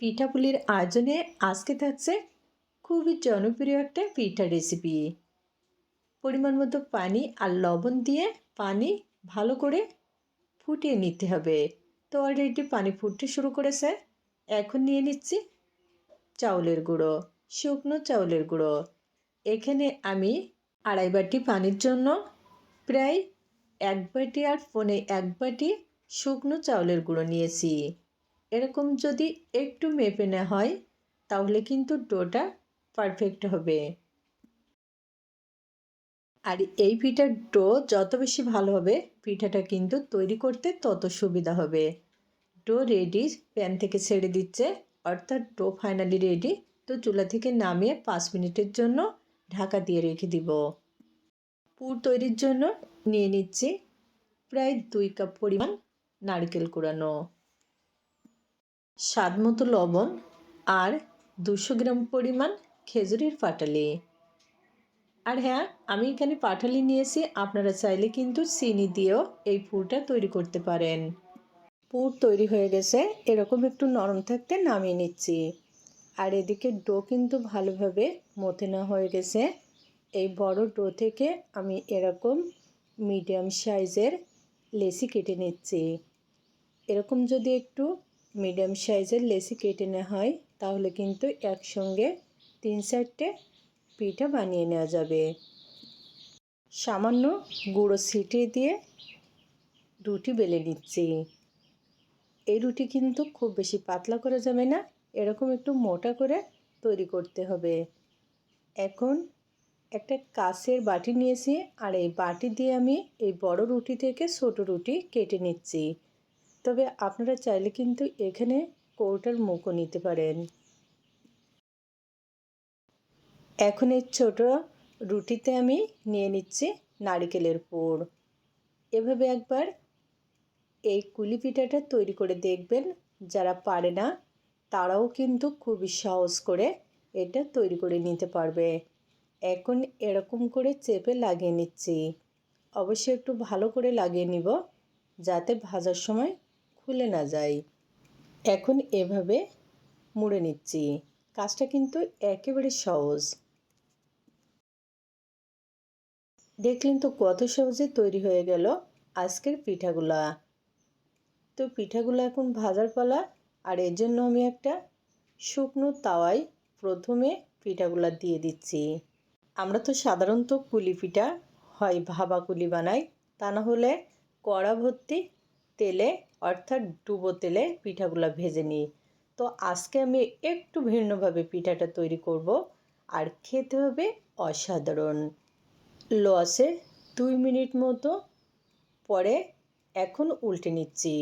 পিঠাপুলির আয়োজনে আজকে থাকছে খুবই জনপ্রিয় একটা পিঠা রেসিপি। পরিমাণ মতো পানি আর লবণ দিয়ে পানি ভালো করে ফুটিয়ে নিতে হবে। তো অলরেডি পানি ফুটতে শুরু করেছে। এখন নিয়ে নিচ্ছি চাউলের গুঁড়ো, শুকনো চাউলের গুঁড়ো। এখানে আমি আড়াই বাটি পানির জন্য প্রায় 1 বাটি আর পৌনে 1 বাটি শুকনো চাউলের গুঁড়ো নিয়েছি। এরকম যদি একটু মেপে নেওয়া হয় তাহলে কিন্তু ডোটা পারফেক্ট হবে। আর এই পিঠার ডো যত বেশি ভালো হবে পিঠাটা কিন্তু তৈরি করতে তত সুবিধা হবে। ডো রেডি, প্যান থেকে ছেড়ে দিচ্ছে, অর্থাৎ ডো ফাইনালি রেডি। তো চুলা থেকে নামিয়ে 5 মিনিটের জন্য ঢাকা দিয়ে রেখে দিব। পুর তৈরির জন্য নিয়ে নিচ্ছি প্রায় 2 কাপ পরিমাণ নারকেল কুড়ানো, স্বাদ মতো লবণ আর 200 গ্রাম পরিমাণ খেজুরের পাটালি। আর হ্যাঁ, আমি এখানে পাটালি নিয়েছি, আপনারা চাইলে কিন্তু চিনি দিয়েও এই পুরটা তৈরি করতে পারেন। পুর তৈরি হয়ে গেছে, এরকম একটু নরম থাকতে নামিয়ে নিচ্ছি। আর এদিকে ডো কিন্তু ভালোভাবে মথে নেওয়া হয়ে গেছে। এই বড় ডো থেকে আমি এরকম মিডিয়াম সাইজের লেচি কেটে নিচ্ছি। এরকম যদি একটু মিডিয়াম সাইজের লেচি কেটে নেওয়া হয় তাহলে কিন্তু একসঙ্গে 3-4টে পিঠা বানিয়ে নেওয়া যাবে। সামান্য গুঁড়ো ছিটিয়ে দিয়ে রুটি বেলে নিচ্ছি। এই রুটি কিন্তু খুব বেশি পাতলা করা যাবে না, এরকম একটু মোটা করে তৈরি করতে হবে। এখন একটা কাঁচের বাটি নিয়েছি, আর এই বাটি দিয়ে আমি এই বড় রুটি থেকে ছোট রুটি কেটে নিচ্ছি। তবে আপনারা চাইলে কিন্তু এখানে কৌটার মুখও নিতে পারেন। এখন এই ছোট রুটিতে আমি নিয়ে নিচ্ছি নারকেলের পুর। এভাবে একবার এই কুলি পিঠাটা তৈরি করে দেখবেন। যারা পারে না তারাও কিন্তু খুবই সহজ করে এটা তৈরি করে নিতে পারবে। এখন এরকম করে চেপে লাগিয়ে নিচ্ছি। অবশ্যই একটু ভালো করে লাগিয়ে নিব যাতে ভাজার সময় খুলে না যায়। এখন এভাবে মুড়ে নিচ্ছি। কাজটা কিন্তু একেবারে সহজ। দেখলেন তো কত সহজে তৈরি হয়ে গেল আজকের পিঠাগুলা। তো পিঠাগুলো এখন ভাজার পালা। আর এর জন্য আমি একটা শুকনো তাওয়ায় প্রথমে পিঠাগুলো দিয়ে দিচ্ছি। আমরা তো সাধারণত কুলি পিঠা হয় ভাপা কুলি বানাই, তা না হলে কড়া ভর্তি তেলে অর্থাৎ ডুবো তেলে পিঠাগুলো ভেজে নিই। তো আজকে আমি একটু ভিন্নভাবে পিঠাটা তৈরি করব, আর খেতে হবে অসাধারণ। লো আছে 2 মিনিট মতো পরে এখন উল্টে নিচ্ছি।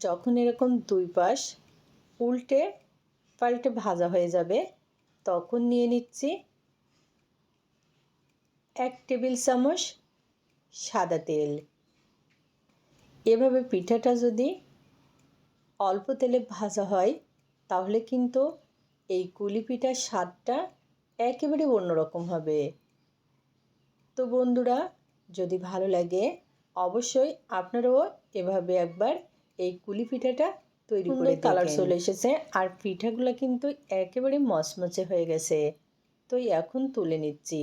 যখন এরকম 2 পাশ উল্টে পাল্টে ভাজা হয়ে যাবে তখন নিয়ে নিচ্ছি 1 টেবিল চামচ সাদা তেল। এভাবে পিঠাটা যদি অল্প তেলে ভাজা হয় তাহলে কিন্তু এই কুলি পিঠার স্বাদটা একেবারে অন্যরকম হবে। তো বন্ধুরা, যদি ভালো লাগে অবশ্যই আপনারাও এভাবে একবার এই কুলি পিঠাটা তৈরি করে দেখেন। কালার চলে এসেছে আর পিঠাগুলো কিন্তু একেবারে মচমচে হয়ে গেছে। তো এখন তুলে নিচ্ছি।